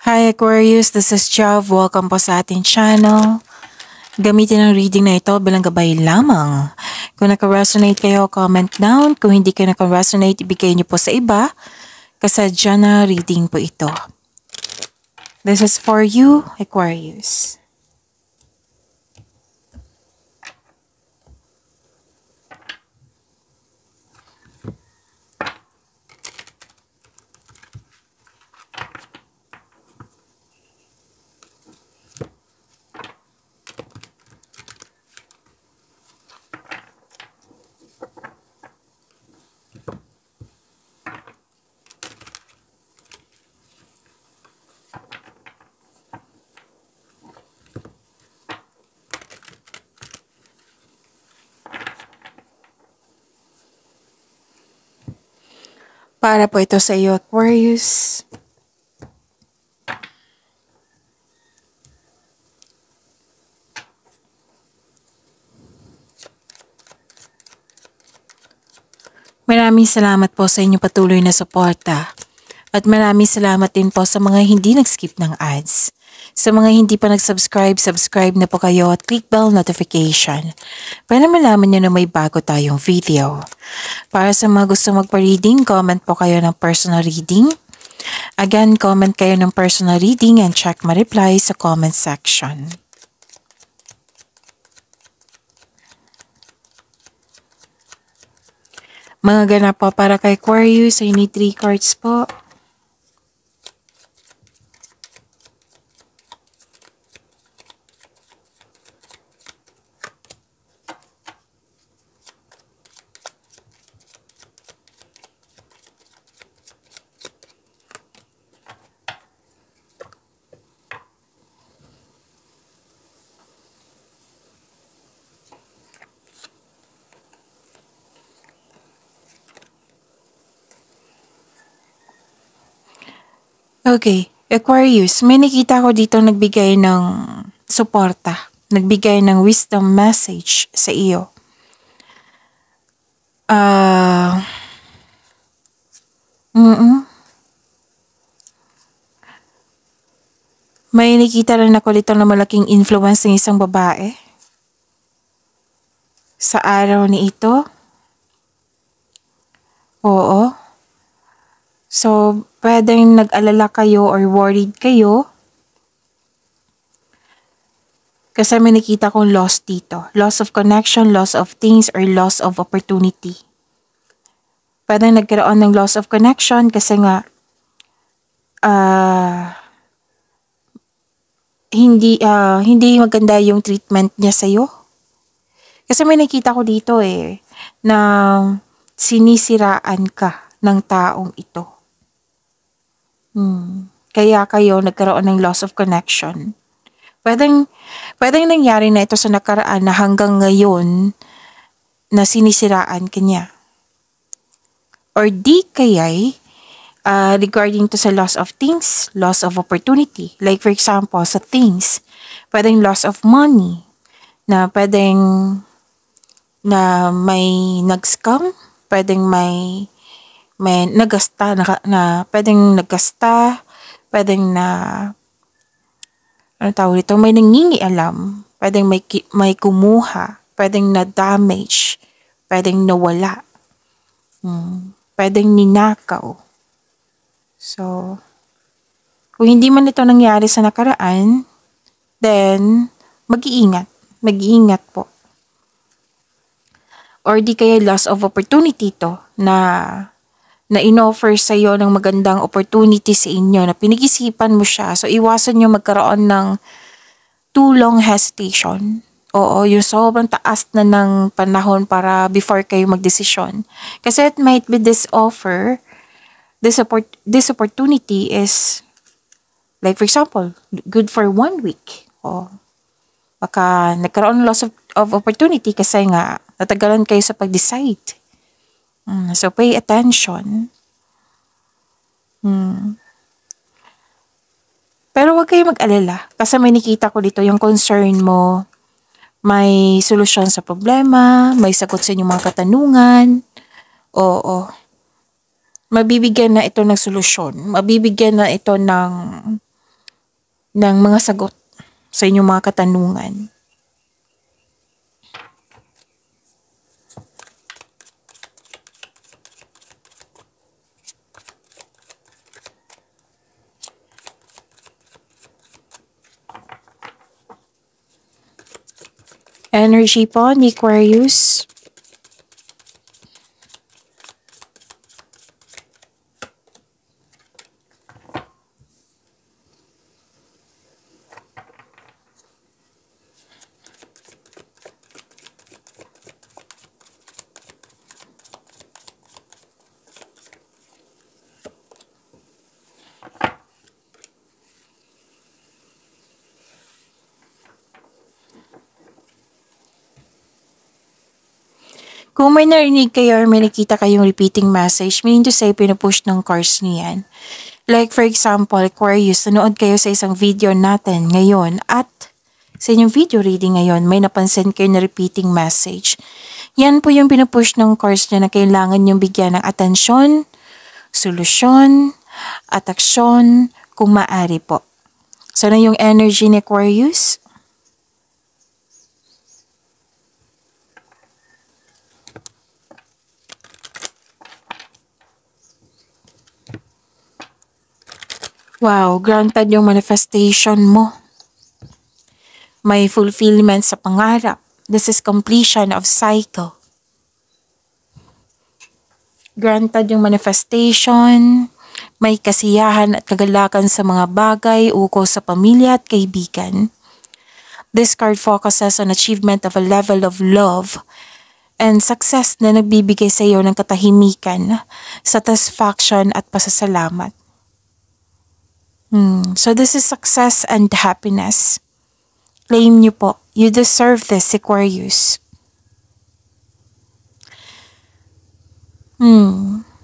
Hi Aquarius, this is Jav. Welcome po sa ating channel. Gamitin ang reading na ito bilang gabay lamang. Kung naka-resonate kayo, comment down. Kung hindi kayo naka-resonate, ibigay niyo po sa iba. Kasadya na reading po ito. This is for you, Aquarius. Para po ito sa iyo, Aquarius. Maraming salamat po sa inyong patuloy na suporta. At maraming salamat din po sa mga hindi nag-skip ng ads. Sa mga hindi pa nag-subscribe, subscribe na po kayo at click bell notification para malaman nyo na may bago tayong video. Para sa mga gusto magpa-reading, comment po kayo ng personal reading. Again, comment kayo ng personal reading and check my reply sa comment section. Mga ganap po para kay Aquarius, I need 3 cards po. Okay, Aquarius, may nakita ko dito nagbigay ng suporta, nagbigay ng wisdom message sa iyo. May nakita rin ako dito na malaking influence ng isang babae sa araw ni ito. Oo. So, pwedeng nag-alala kayo or worried kayo kasi may nakita kong loss dito. Loss of connection, loss of things, or loss of opportunity. Pwedeng nagkaroon ng loss of connection kasi nga hindi maganda yung treatment niya sa'yo. Kasi may nakita ko dito na sinisiraan ka ng taong ito. Kaya kayo nagkaroon ng loss of connection. Pwedeng nangyari na ito sa nakaraan na hanggang ngayon na sinisiraan ka niya. Or di kaya'y regarding to sa loss of things, loss of opportunity. Like for example, sa things, pwedeng loss of money, na pwedeng na may nag-scam, pwedeng may nagasta na pwedeng nagasta, pwedeng na ano tawag dito, may nangingialam, pwedeng may kumuha, pwedeng na damage, pwedeng nawala, pwedeng ninakaw. So, kung hindi man ito nangyari sa nakaraan, then mag-iingat po. Or di kaya loss of opportunity to na in-offer sa iyo ng magandang opportunity sa inyo na pinag-isipan mo siya. So, iwasan nyo magkaroon ng too long hesitation. Oo, yung sobrang taas na ng panahon para before kayo magdesisyon. Kasi it might be this offer, this opportunity is, like for example, good for 1 week. O, baka nagkaroon ng loss of opportunity kasi nga natagalan kayo sa pag-decide. So, pay attention. Pero huwag kayo mag-alala. Kasi may nakita ko dito yung concern mo. May solusyon sa problema. May sagot sa inyong mga katanungan. Oo. Mabibigyan na ito ng solusyon. Mabibigyan na ito ng ng mga sagot sa inyong mga katanungan. Energy po ni Aquarius. Kung may narinig kayo or may nakita kayong repeating message, meaning to say, pinupush ng cards niyan. Like for example, Aquarius, nanood kayo sa isang video natin ngayon at sa inyong video reading ngayon, may napansin kayo na repeating message. Yan po yung pinupush ng cards niya na kailangan yung bigyan ng atensyon, solusyon, at aksyon kung maaari po. So na yung energy ni Aquarius? Wow, granted yung manifestation mo. May fulfillment sa pangarap. This is completion of cycle. Granted yung manifestation. May kasiyahan at kagalakan sa mga bagay ukol sa pamilya at kaibigan. This card focuses on achievement of a level of love and success na nagbibigay sa iyo ng katahimikan, satisfaction at pasasalamat. So this is success and happiness. Claim niyo po. You deserve this, Aquarius.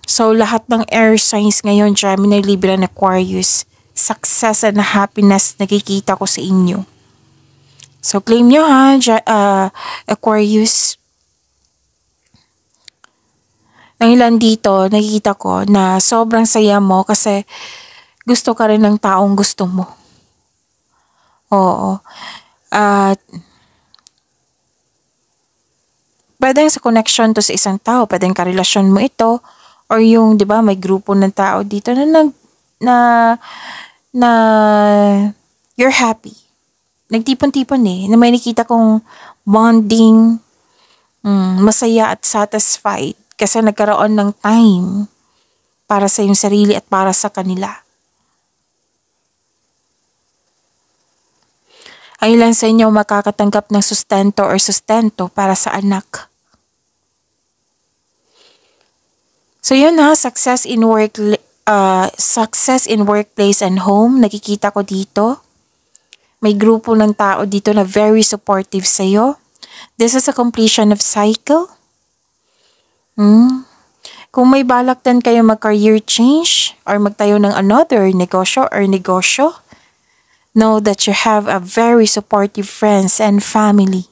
So lahat ng air signs ngayon, Gemini, Libra, and Aquarius, success and happiness nakikita ko sa inyo. So claim niyo ha, Aquarius. Ang ilan dito, nakikita ko na sobrang saya mo kasi gusto ka rin ng taong gusto mo. Oo. At pwedeng sa connection to sa isang tao, pwedeng karelasyon mo ito, or yung, di ba, may grupo ng tao dito na you're happy. Nagtipon-tipon na may nakita kong bonding, masaya at satisfied kasi nagkaroon ng time para sa iyong sarili at para sa kanila. Ang ilan sa inyo makakatanggap ng sustento or sustento para sa anak. So yun ha, success in workplace and home, nakikita ko dito. May grupo ng tao dito na very supportive sa iyo. This is a completion of cycle. Kung may balak din kayo mag-career change or magtayo ng another negosyo, know that you have a very supportive friends and family.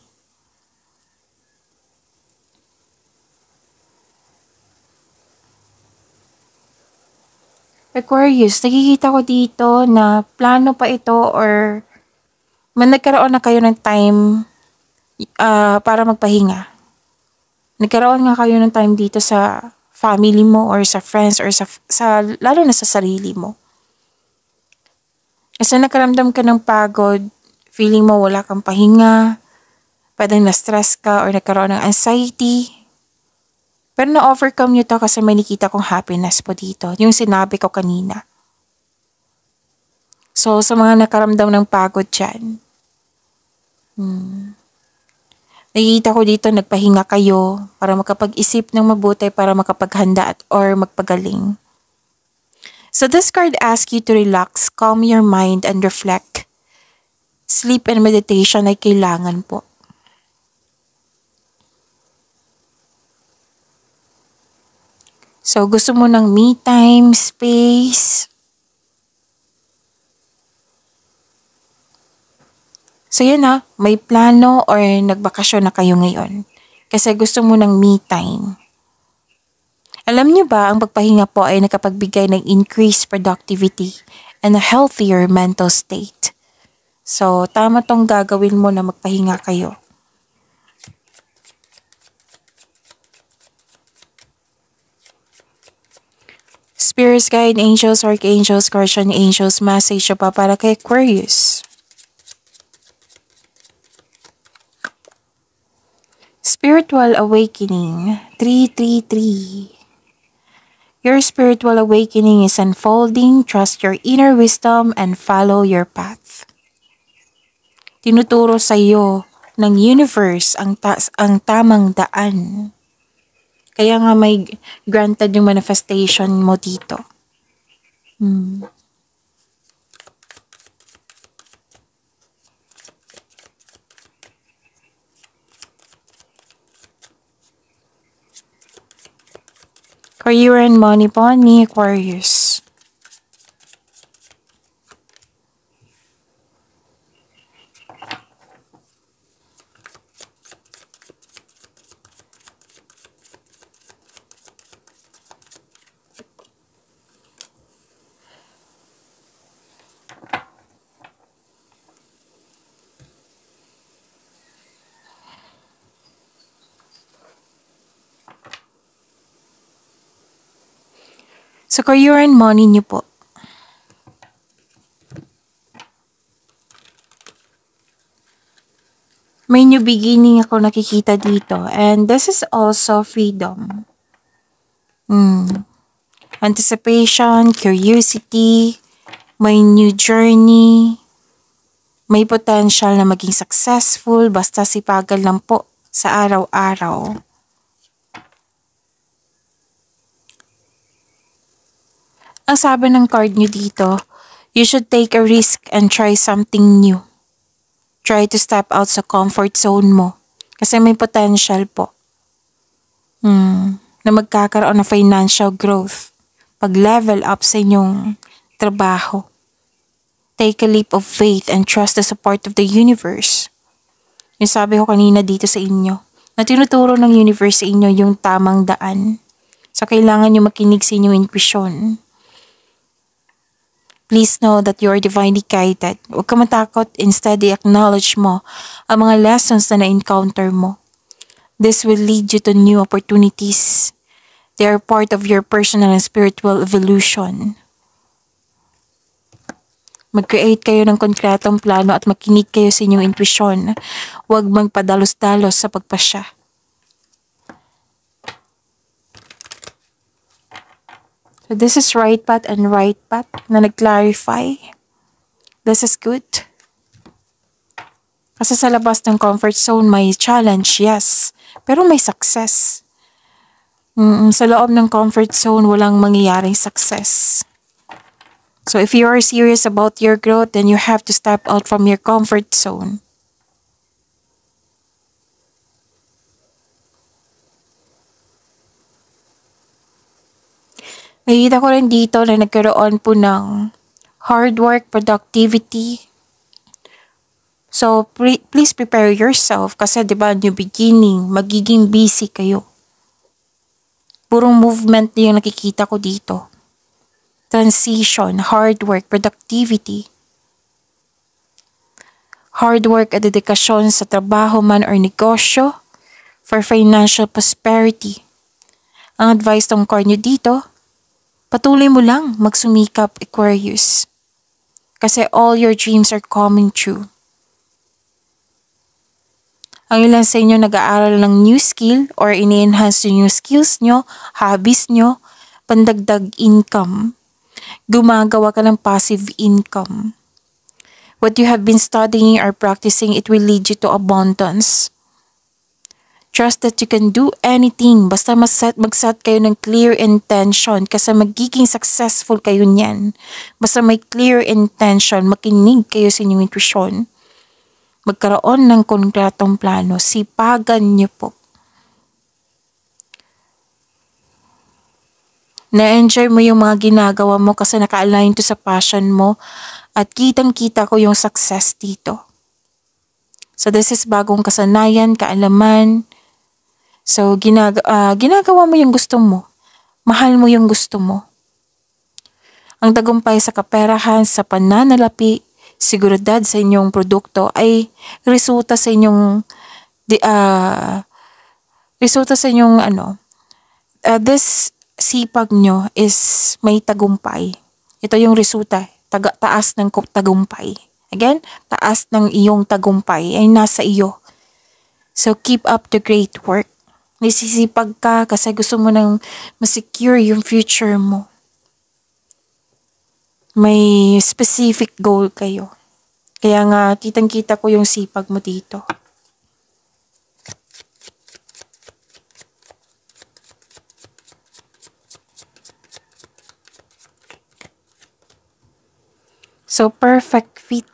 Aquarius, nakikita ko dito na plano pa ito or nagkaroon na kayo ng time para magpahinga. Nagkaroon nga kayo ng time dito sa family mo or sa friends or sa lalo na sa sarili mo. Kasi nakaramdam ka ng pagod, feeling mo wala kang pahinga, pwedeng na-stress ka or nagkaroon ng anxiety. Pero na-overcome nyo to kasi may nakita kong happiness po dito, yung sinabi ko kanina. So sa mga nakaramdam ng pagod dyan, nakikita ko dito nagpahinga kayo para makapag-isip ng mabuti para makapaghanda or magpagaling. So this card asks you to relax, calm your mind, and reflect. Sleep and meditation ay kailangan po. So gusto mo ng me time, space. So yun ha, may plano or nagbakasyon na kayo ngayon. Kasi gusto mo ng me time. Alam niyo ba, ang pagpahinga po ay nakapagbigay ng increased productivity and a healthier mental state. So, tama tong gagawin mo na magpahinga kayo. Spirits, guide, angels, archangels, guardian angels, message pa para kay Aquarius. Spiritual awakening, 333. Your spiritual awakening is unfolding. Trust your inner wisdom and follow your path. Tinuturo sa iyo ng universe ang tamang daan. Kaya nga may granted yung manifestation mo dito. Career and money po ni Aquarius. Sa career and money niyo po. May new beginning ako nakikita dito. And this is also freedom. Anticipation, curiosity, may new journey, may potential na maging successful, basta sipagan lang po sa araw-araw. Ang sabi ng card nyo dito, you should take a risk and try something new. Try to step out sa comfort zone mo. Kasi may potential po. Na magkakaroon ng financial growth. Pag-level up sa inyong trabaho. Take a leap of faith and trust the support of the universe. Yung sabi ko kanina dito sa inyo, na tinuturo ng universe sa inyo yung tamang daan. So kailangan nyo makinig sa inyong intuition. Please know that you are divinely guided. Huwag ka matakot, instead i-acknowledge mo ang mga lessons na na-encounter mo. This will lead you to new opportunities. They are part of your personal and spiritual evolution. Mag-create kayo ng konkretong plano at makinig kayo sa inyong intuition. Huwag magpadalos-dalos sa pagpasya. So this is right path and right path na nag-clarify. This is good. Kasi sa labas ng comfort zone may challenge, yes. Pero may success. Sa loob ng comfort zone, walang mangyayaring success. So if you are serious about your growth, then you have to step out from your comfort zone. Nakikita ko rin dito na nagkaroon po ng hard work, productivity. So, please prepare yourself kasi diba, new beginning, magiging busy kayo. Purong movement na yung nakikita ko dito. Transition, hard work, productivity. Hard work at dedikasyon sa trabaho man or negosyo for financial prosperity. Ang advice ng card nyo dito, patuloy mo lang magsumikap, Aquarius. Kasi all your dreams are coming true. Ang ilan sa inyo nag-aaral ng new skill or ini-enhance yung skills nyo, hobbies nyo, pandagdag income. Gumagawa ka ng passive income. What you have been studying or practicing, it will lead you to abundance. Trust that you can do anything basta mag-set kayo ng clear intention kasi magiging successful kayo niyan. Basta may clear intention, makinig kayo sa inyong intuition. Magkaroon ng konkretong plano, sipagan niyo po. Na-enjoy mo yung mga ginagawa mo kasi naka-align to sa passion mo at kitang-kita ko yung success dito. So this is bagong kasanayan, kaalaman. So ginagawa mo yung gusto mo. Mahal mo yung gusto mo. Ang tagumpay sa kaperahan, sa pananalapi, seguridad sa inyong produkto ay resulta sa inyong di, ah, resulta sa inyong this sipag nyo is may tagumpay. Ito yung resulta, taas ng tagumpay. Again, taas ng iyong tagumpay ay nasa iyo. So keep up the great work. Nagsisipag ka kasi gusto mo nang ma-secure yung future mo. May specific goal kayo. Kaya nga, kitang-kita ko yung sipag mo dito. So, perfect fit.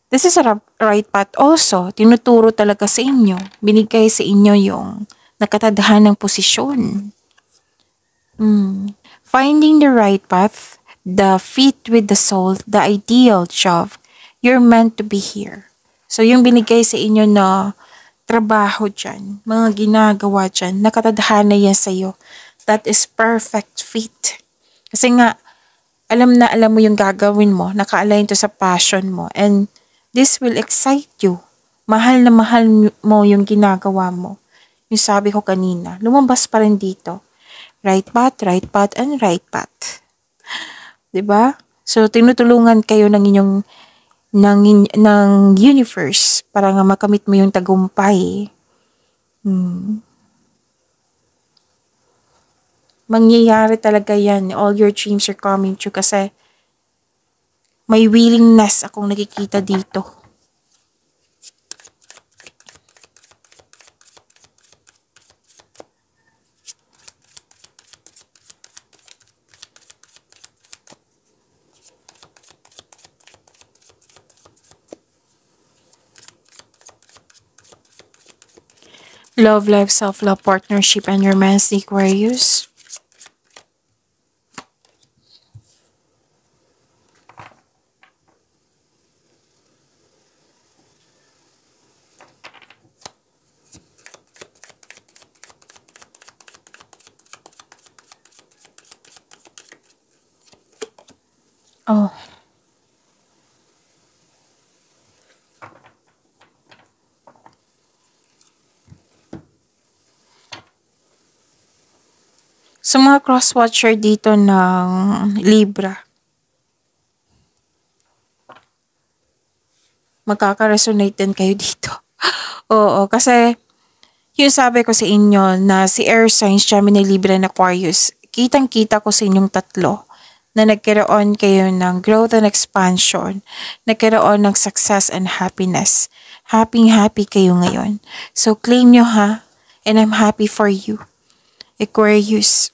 This is a right path also. Tinuturo talaga sa inyo. Binigay sa inyo yung nakatadhanang posisyon. Finding the right path, the fit with the soul, the ideal job, you're meant to be here. So, yung binigay sa inyo na trabaho dyan, mga ginagawa dyan, nakatadhana yan sa iyo. That is perfect fit. Kasi nga, alam na alam mo yung gagawin mo, naka-align to sa passion mo, and this will excite you. Mahal na mahal mo yung ginagawa mo. Yung sabi ko kanina, lumabas pa rin dito. Right path, and right path. 'Di ba? So, tinutulungan kayo ng inyong ng universe para nga makamit mo yung tagumpay. Mangyayari talaga yan. All your dreams are coming true kasi may willingness akong nakikita dito. Love, life, self-love, partnership, and romance, Aquarius. Oh. Sa mga cross-watcher dito ng Libra, magkaka-resonate din kayo dito. Oo, kasi yung sabi ko sa inyo na si Air Signs, Gemini, Libra, and Aquarius, kitang-kita ko sa inyong tatlo na nagkaroon kayo ng growth and expansion, nagkaroon ng success and happiness. Happy kayo ngayon. So, claim nyo ha, and I'm happy for you. Aquarius.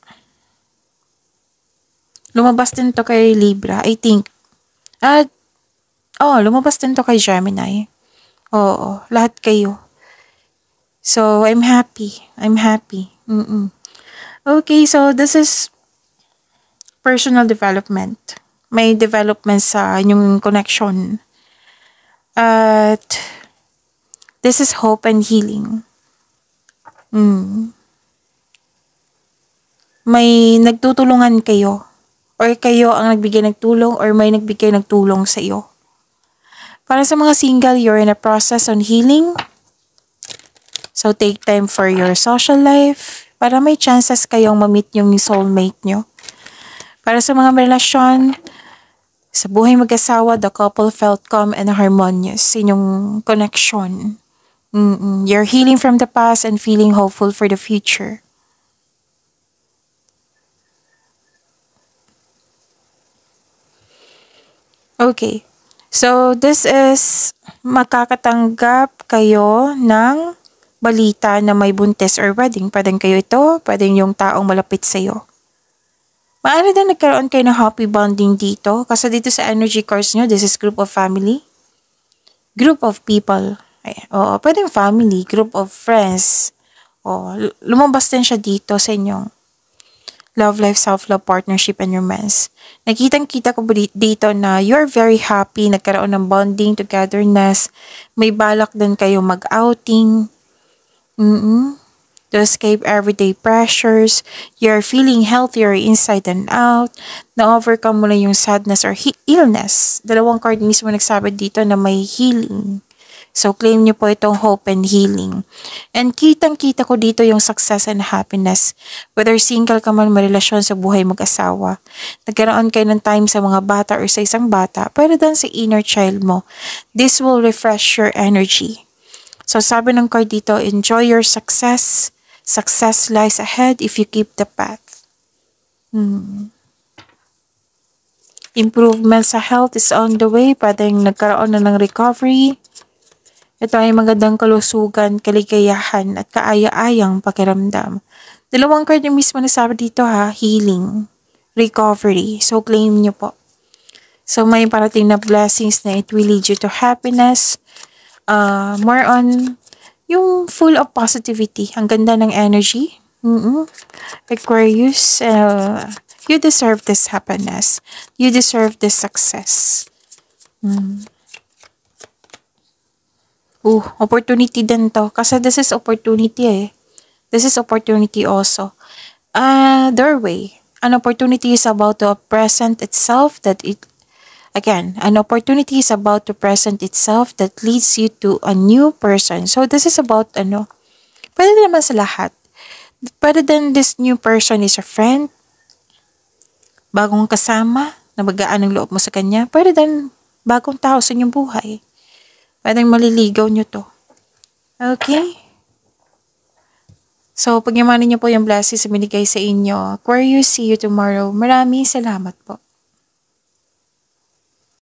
Lumabas din to kay Libra, I think. Lumabas din to kay Gemini. Oo, lahat kayo. So, I'm happy. Okay, so this is personal development. May development sa inyong connection. At this is hope and healing. May nagtutulungan kayo. Or kayo ang nagbigay ng tulong or may nagbigay ng tulong sa iyo. Para sa mga single, you're in a process on healing. So, take time for your social life para may chances kayong ma-meet yung soulmate nyo. Para sa mga relasyon, sa buhay mag-asawa, the couple felt calm and harmonious sa inyong connection. You're healing from the past and feeling hopeful for the future. Okay. So, this is makakatanggap kayo ng balita na may buntis or wedding. Pwedeng kayo ito, pwedeng yung taong malapit sa'yo. Maaari din nagkaroon kayo ng happy bonding dito. Kasi dito sa energy cards nyo, this is group of family. Group of people. Pwedeng family, group of friends. Lumabas din siya dito sa inyong love life, self-love, partnership, and romance. Nakitang-kita ko dito na you're very happy, nagkaroon ng bonding, togetherness. May balak din kayo mag-outing. to escape everyday pressures. You're feeling healthier inside and out. Na-overcome mo na yung sadness or illness. Dalawang card mismo nagsabi dito na may healing. So, claim niyo po itong hope and healing. And kitang-kita ko dito yung success and happiness. Whether single ka man, may relasyon sa buhay mag-asawa. Nagkaroon kayo ng time sa mga bata or sa isang bata, pero dan sa inner child mo. This will refresh your energy. So, sabi ng card dito, enjoy your success. Success lies ahead if you keep the path. Improvement sa health is on the way. Pwedeng nagkaroon na ng recovery. Ito ay magandang kalusugan, kaligayahan, at kaaya-ayang pakiramdam. Dalawang card yung mismo nasabi dito healing, recovery. So, claim nyo po. So, may parating na blessings na it will lead you to happiness. More on yung full of positivity. Ang ganda ng energy. Aquarius, you deserve this happiness. You deserve this success. Opportunity din to. Kasi this is opportunity This is opportunity also. Doorway. An opportunity is about to present itself an opportunity is about to present itself that leads you to a new person. So, this is about, pwede naman sa lahat. Pwede din this new person is a friend, bagong kasama, na magaan ang loob mo sa kanya. Pwede din bagong tao sa inyong buhay. Pwedeng maliligaw nyo to. Okay? So, pagyamanin nyo po yung blessings na binigay sa inyo. Aquarius, see you tomorrow. Maraming salamat po.